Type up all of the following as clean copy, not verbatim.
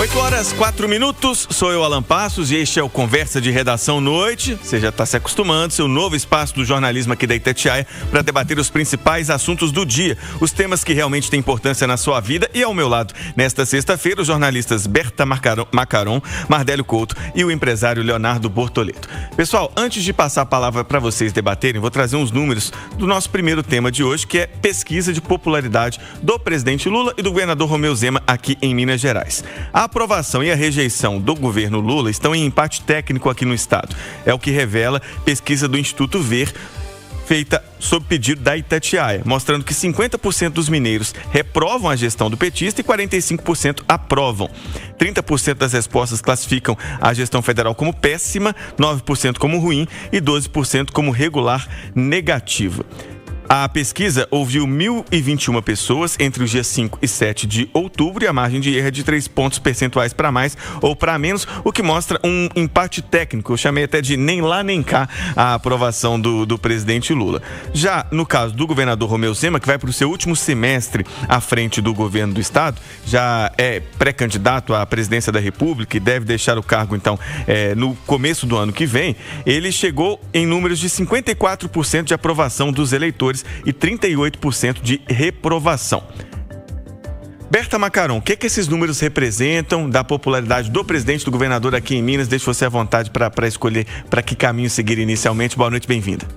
8h04, sou eu, Alan Passos, e este é o Conversa de Redação Noite. Você já está se acostumando, seu novo espaço do jornalismo aqui da Itatiaia para debater os principais assuntos do dia, os temas que realmente têm importância na sua vida. E ao meu lado, nesta sexta-feira, os jornalistas Berta Macaron, Mardélio Couto e o empresário Leonardo Bortoleto. Pessoal, antes de passar a palavra para vocês debaterem, vou trazer uns números do nosso primeiro tema de hoje, que é pesquisa de popularidade do presidente Lula e do governador Romeu Zema aqui em Minas Gerais. A aprovação e a rejeição do governo Lula estão em empate técnico aqui no estado. É o que revela pesquisa do Instituto Ver, feita sob pedido da Itatiaia, mostrando que 50% dos mineiros reprovam a gestão do petista e 45% aprovam. 30% das respostas classificam a gestão federal como péssima, 9% como ruim e 12% como regular negativa. A pesquisa ouviu 1.021 pessoas entre os dias 5 e 7 de outubro e a margem de erro é de 3 pontos percentuais para mais ou para menos, o que mostra um empate técnico. Eu chamei até de nem lá nem cá a aprovação do presidente Lula. Já no caso do governador Romeu Zema, que vai para o seu último semestre à frente do governo do estado, já é pré-candidato à presidência da República e deve deixar o cargo, então, no começo do ano que vem, ele chegou em números de 54% de aprovação dos eleitores e 38% de reprovação. Berta Macaron, o que esses números representam da popularidade do presidente e do governador aqui em Minas? Deixe você à vontade para escolher para que caminho seguir inicialmente. Boa noite, bem-vinda.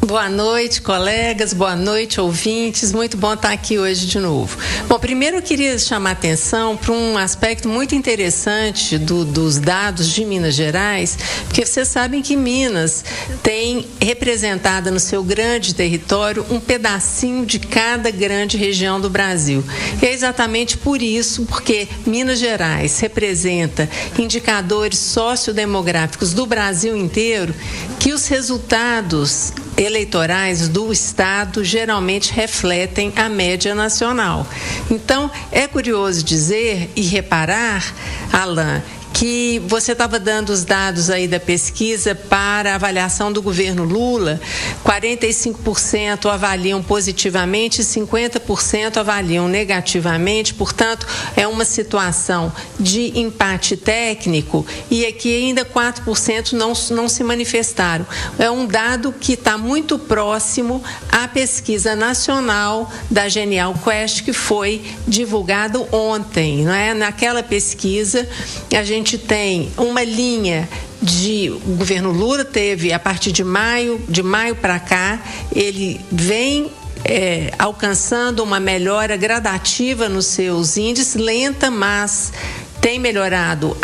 Boa noite, colegas, boa noite, ouvintes. Muito bom estar aqui hoje de novo. Bom, primeiro eu queria chamar a atenção para um aspecto muito interessante dos dados de Minas Gerais, porque vocês sabem que Minas tem representada no seu grande território um pedacinho de cada grande região do Brasil. E é exatamente por isso, porque Minas Gerais representa indicadores sociodemográficos do Brasil inteiro, que os resultados eleitorais do estado geralmente refletem a média nacional. Então, é curioso dizer e reparar, Alan, que você estava dando os dados aí da pesquisa para a avaliação do governo Lula, 45% avaliam positivamente e 50% avaliam negativamente, portanto, é uma situação de empate técnico e aqui ainda 4% não se manifestaram. É um dado que está muito próximo à pesquisa nacional da Genial Quest, que foi divulgado ontem, não é? Naquela pesquisa, a gente tem uma linha o governo Lula teve, a partir de maio para cá, ele vem alcançando uma melhora gradativa nos seus índices, lenta, mas tem melhorado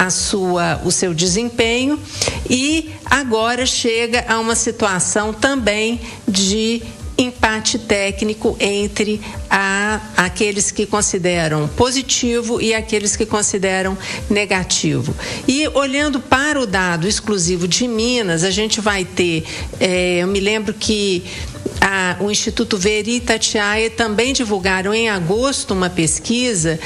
o seu desempenho e agora chega a uma situação também de empate técnico entre aqueles que consideram positivo e aqueles que consideram negativo. E olhando para o dado exclusivo de Minas, a gente vai ter, eu me lembro que o Instituto Ver e Itatiaia também divulgaram em agosto uma pesquisa.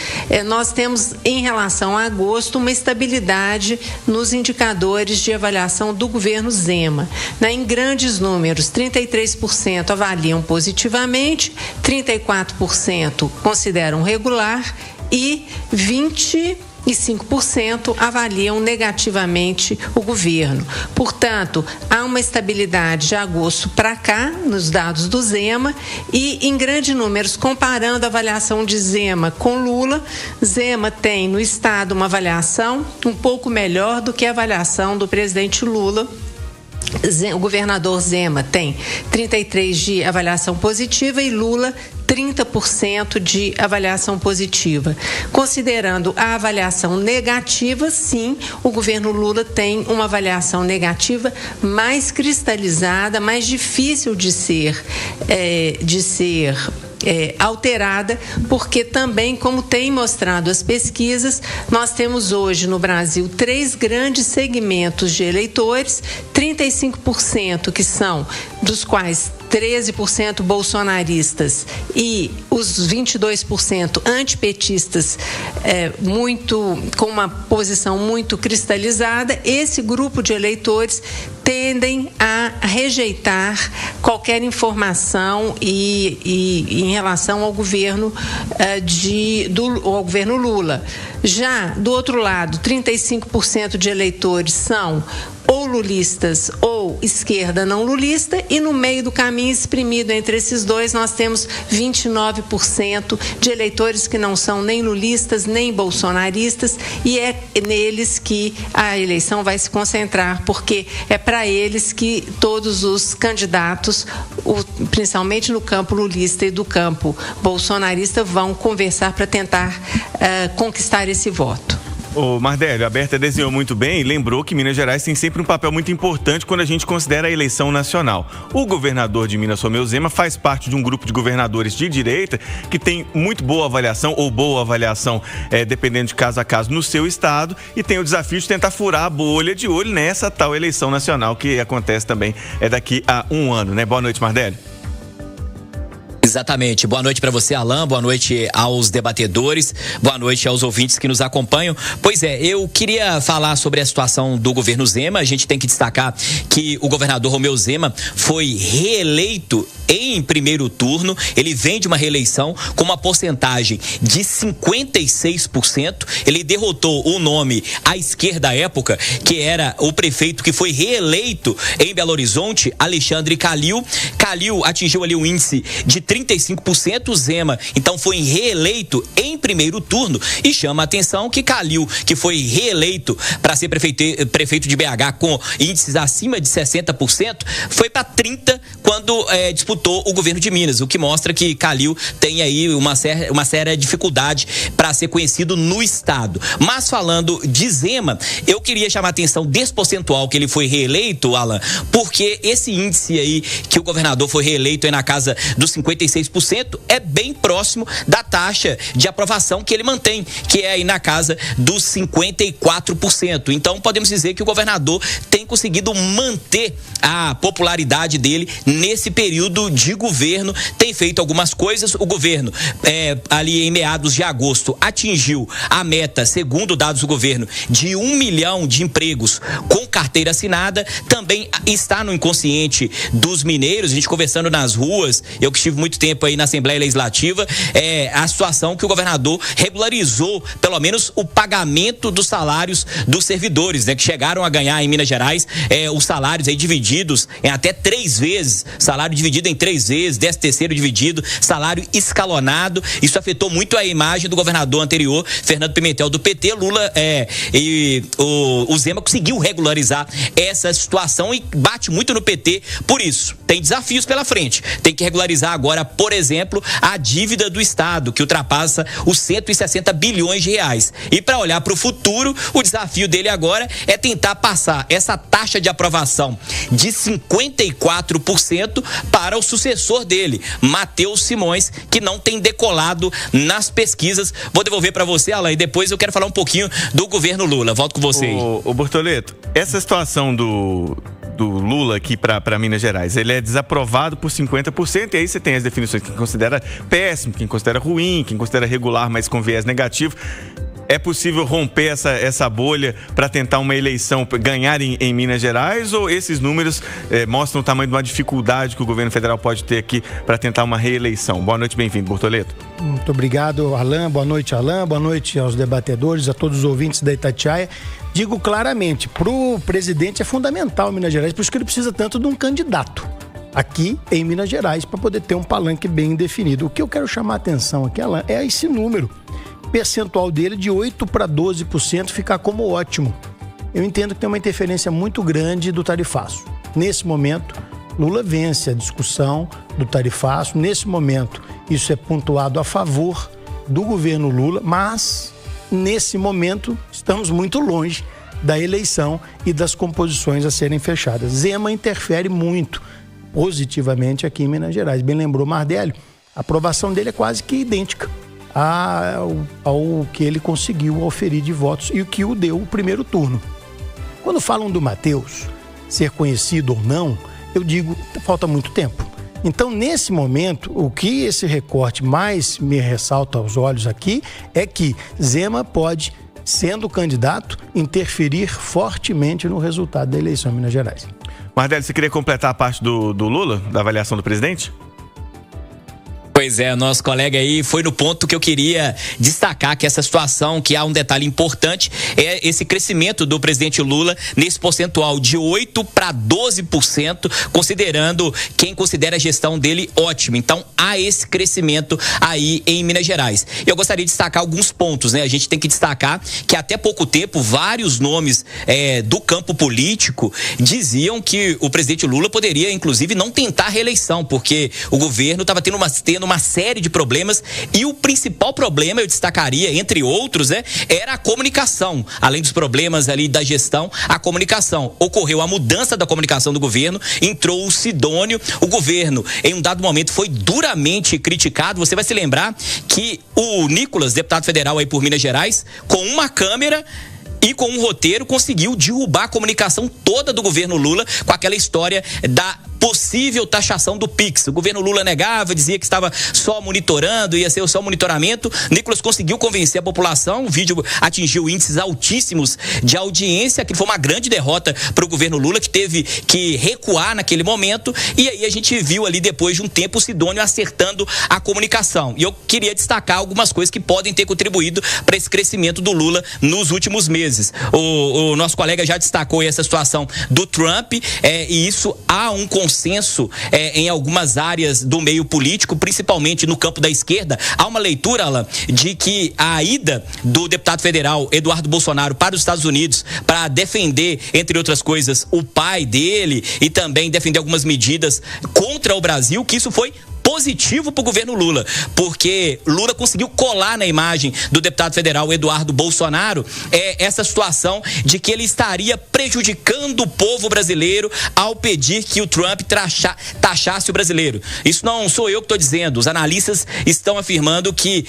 Nós temos, em relação a agosto, uma estabilidade nos indicadores de avaliação do governo Zema. Em grandes números, 33% avaliam positivamente, 34% consideram regular e 25% avaliam negativamente o governo. Portanto, há uma estabilidade de agosto para cá, nos dados do Zema, e em grandes números, comparando a avaliação de Zema com Lula, Zema tem no estado uma avaliação um pouco melhor do que a avaliação do presidente Lula. O governador Zema tem 33% de avaliação positiva e Lula 30% de avaliação positiva. Considerando a avaliação negativa, sim, o governo Lula tem uma avaliação negativa mais cristalizada, mais difícil de ser alterada, porque também, como tem mostrado as pesquisas, nós temos hoje no Brasil 3 grandes segmentos de eleitores, 35% que são, dos quais 13% bolsonaristas e os 22% antipetistas, com uma posição muito cristalizada, esse grupo de eleitores tendem a rejeitar qualquer informação em relação ao governo ao governo Lula. Já do outro lado, 35% de eleitores são ou lulistas ou esquerda não lulista, e no meio do caminho exprimido entre esses dois nós temos 29% de eleitores que não são nem lulistas nem bolsonaristas, e é neles que a eleição vai se concentrar, porque é para eles que todos os candidatos, principalmente no campo lulista e do campo bolsonarista, vão conversar para tentar conquistar esse voto. O Mardélio, a Berta desenhou muito bem e lembrou que Minas Gerais tem sempre um papel muito importante quando a gente considera a eleição nacional. O governador de Minas, Romeu Zema, faz parte de um grupo de governadores de direita que tem muito boa avaliação, ou boa avaliação, dependendo de caso a caso, no seu estado, e tem o desafio de tentar furar a bolha de olho nessa tal eleição nacional que acontece também daqui a um ano, né? Boa noite, Mardélio. Exatamente. Boa noite para você, Alan. Boa noite aos debatedores. Boa noite aos ouvintes que nos acompanham. Pois é, eu queria falar sobre a situação do governo Zema. A gente tem que destacar que o governador Romeu Zema foi reeleito em primeiro turno. Ele vem de uma reeleição com uma porcentagem de 56%. Ele derrotou o nome à esquerda à época, que era o prefeito que foi reeleito em Belo Horizonte, Alexandre Calil. Calil atingiu ali um índice de 35%, o Zema então foi reeleito em primeiro turno, e chama a atenção que Calil, que foi reeleito para ser prefeito de BH com índices acima de 60%, foi para 30% quando disputou o governo de Minas, o que mostra que Calil tem aí uma séria dificuldade para ser conhecido no estado. Mas falando de Zema, eu queria chamar a atenção desse percentual que ele foi reeleito, Alan, porque esse índice aí que o governador foi reeleito aí na casa dos 56% é bem próximo da taxa de aprovação que ele mantém, que é aí na casa dos 54%. Então podemos dizer que o governador tem conseguido manter a popularidade dele nesse período de governo, tem feito algumas coisas. O governo ali em meados de agosto atingiu a meta, segundo dados do governo, de 1 milhão de empregos com carteira assinada. Também está no inconsciente dos mineiros, a gente conversando nas ruas, eu que estive muito tempo aí na Assembleia Legislativa, a situação que o governador regularizou pelo menos o pagamento dos salários dos servidores, né, que chegaram a ganhar em Minas Gerais os salários aí divididos em até 3 vezes, salário dividido em 3 vezes, 13º dividido, salário escalonado. Isso afetou muito a imagem do governador anterior, Fernando Pimentel, do PT. Lula e o Zema conseguiu regularizar essa situação e bate muito no PT. Por isso, tem desafios pela frente. Tem que regularizar agora, por exemplo, a dívida do Estado, que ultrapassa os 160 bilhões de reais. E para olhar para o futuro, o desafio dele agora é tentar passar essa taxa de aprovação de 54% para o sucessor dele, Matheus Simões, que não tem decolado nas pesquisas. Vou devolver para você, Alan, e depois eu quero falar um pouquinho do governo Lula. Volto com você aí. Ô Bortoleto, essa situação do Lula aqui para Minas Gerais, ele é desaprovado por 50%, e aí você tem as definições, quem considera péssimo, quem considera ruim, quem considera regular, mas com viés negativo. É possível romper essa bolha para tentar uma eleição, ganhar em Minas Gerais, ou esses números mostram o tamanho de uma dificuldade que o governo federal pode ter aqui para tentar uma reeleição? Boa noite, bem-vindo, Bortoleto. Muito obrigado, Alan. Boa noite, Alan. Boa noite aos debatedores, a todos os ouvintes da Itatiaia. Digo claramente, para o presidente é fundamental Minas Gerais, por isso que ele precisa tanto de um candidato aqui em Minas Gerais para poder ter um palanque bem definido. O que eu quero chamar a atenção aqui, Alan, é esse número percentual dele de 8% para 12% ficar como ótimo. Eu entendo que tem uma interferência muito grande do tarifaço. Nesse momento, Lula vence a discussão do tarifaço. Nesse momento, isso é pontuado a favor do governo Lula, mas nesse momento estamos muito longe da eleição e das composições a serem fechadas. Zema interfere muito positivamente aqui em Minas Gerais. Bem lembrou Mardélio, a aprovação dele é quase que idêntica ao que ele conseguiu oferir de votos e o que o deu o primeiro turno. Quando falam do Matheus ser conhecido ou não, eu digo, falta muito tempo. Então, nesse momento, o que esse recorte mais me ressalta aos olhos aqui é que Zema pode, sendo candidato, interferir fortemente no resultado da eleição em Minas Gerais. Mardelli, você queria completar a parte do Lula, da avaliação do presidente? Pois é, nosso colega aí foi no ponto que eu queria destacar, que essa situação, que há um detalhe importante, é esse crescimento do presidente Lula nesse percentual de 8% para 12%, considerando quem considera a gestão dele ótima. Então, há esse crescimento aí em Minas Gerais. Eu gostaria de destacar alguns pontos, né? A gente tem que destacar que até pouco tempo, vários nomes do campo político diziam que o presidente Lula poderia, inclusive, não tentar a reeleição, porque o governo estava tendo uma série de problemas e o principal problema, eu destacaria, entre outros, era a comunicação. Além dos problemas ali da gestão, a comunicação. Ocorreu a mudança da comunicação do governo, entrou o Sidônio, o governo, em um dado momento, foi duramente criticado. Você vai se lembrar que o Nicolas, deputado federal aí por Minas Gerais, com uma câmera e com um roteiro, conseguiu derrubar a comunicação toda do governo Lula com aquela história da possível taxação do Pix. O governo Lula negava, dizia que estava só monitorando, ia ser só monitoramento. Nicolas conseguiu convencer a população, o vídeo atingiu índices altíssimos de audiência, que foi uma grande derrota para o governo Lula, que teve que recuar naquele momento, e aí a gente viu ali, depois de um tempo, o Sidônio acertando a comunicação. E eu queria destacar algumas coisas que podem ter contribuído para esse crescimento do Lula nos últimos meses. O nosso colega já destacou essa situação do Trump, e isso há um consenso em algumas áreas do meio político, principalmente no campo da esquerda. Há uma leitura, Alan, de que a ida do deputado federal Eduardo Bolsonaro para os Estados Unidos para defender, entre outras coisas, o pai dele e também defender algumas medidas contra o Brasil, que isso foi positivo para o governo Lula, porque Lula conseguiu colar na imagem do deputado federal Eduardo Bolsonaro essa situação de que ele estaria prejudicando o povo brasileiro ao pedir que o Trump taxasse o brasileiro. Isso não sou eu que estou dizendo, os analistas estão afirmando que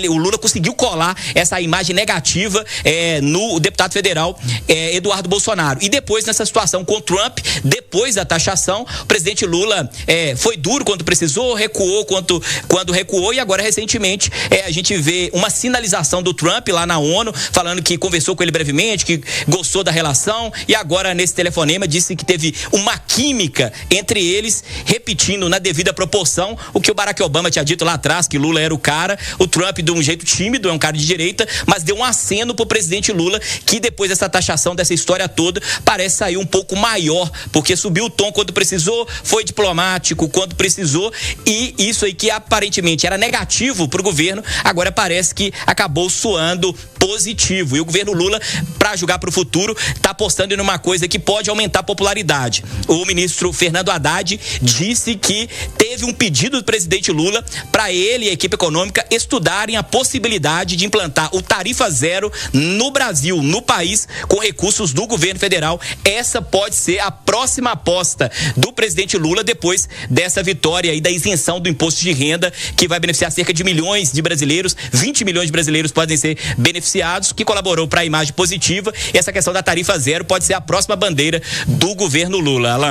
o Lula conseguiu colar essa imagem negativa no deputado federal Eduardo Bolsonaro. E depois, nessa situação com o Trump, depois da taxação, o presidente Lula foi duro quando precisou, recuou quando recuou, e agora recentemente a gente vê uma sinalização do Trump lá na ONU, falando que conversou com ele brevemente, que gostou da relação, e agora nesse telefonema disse que teve uma química entre eles, repetindo na devida proporção o que o Barack Obama tinha dito lá atrás, que Lula era o cara. O Trump, de um jeito tímido, é um cara de direita, mas deu um aceno pro presidente Lula, que depois dessa taxação, dessa história toda, parece sair um pouco maior, porque subiu o tom quando precisou, foi diplomático quando precisou, e isso aí que aparentemente era negativo para o governo, agora parece que acabou soando positivo. E o governo Lula, para jogar para o futuro, está apostando em uma coisa que pode aumentar a popularidade. O ministro Fernando Haddad disse que teve um pedido do presidente Lula para ele e a equipe econômica estudarem a possibilidade de implantar o tarifa zero no Brasil, no país, com recursos do governo federal. Essa pode ser a próxima aposta do presidente Lula depois dessa vitória aí da isenção do imposto de renda, que vai beneficiar cerca de milhões de brasileiros. 20 milhões de brasileiros podem ser beneficiados, que colaborou para a imagem positiva. E essa questão da tarifa zero pode ser a próxima bandeira do governo Lula. Alan.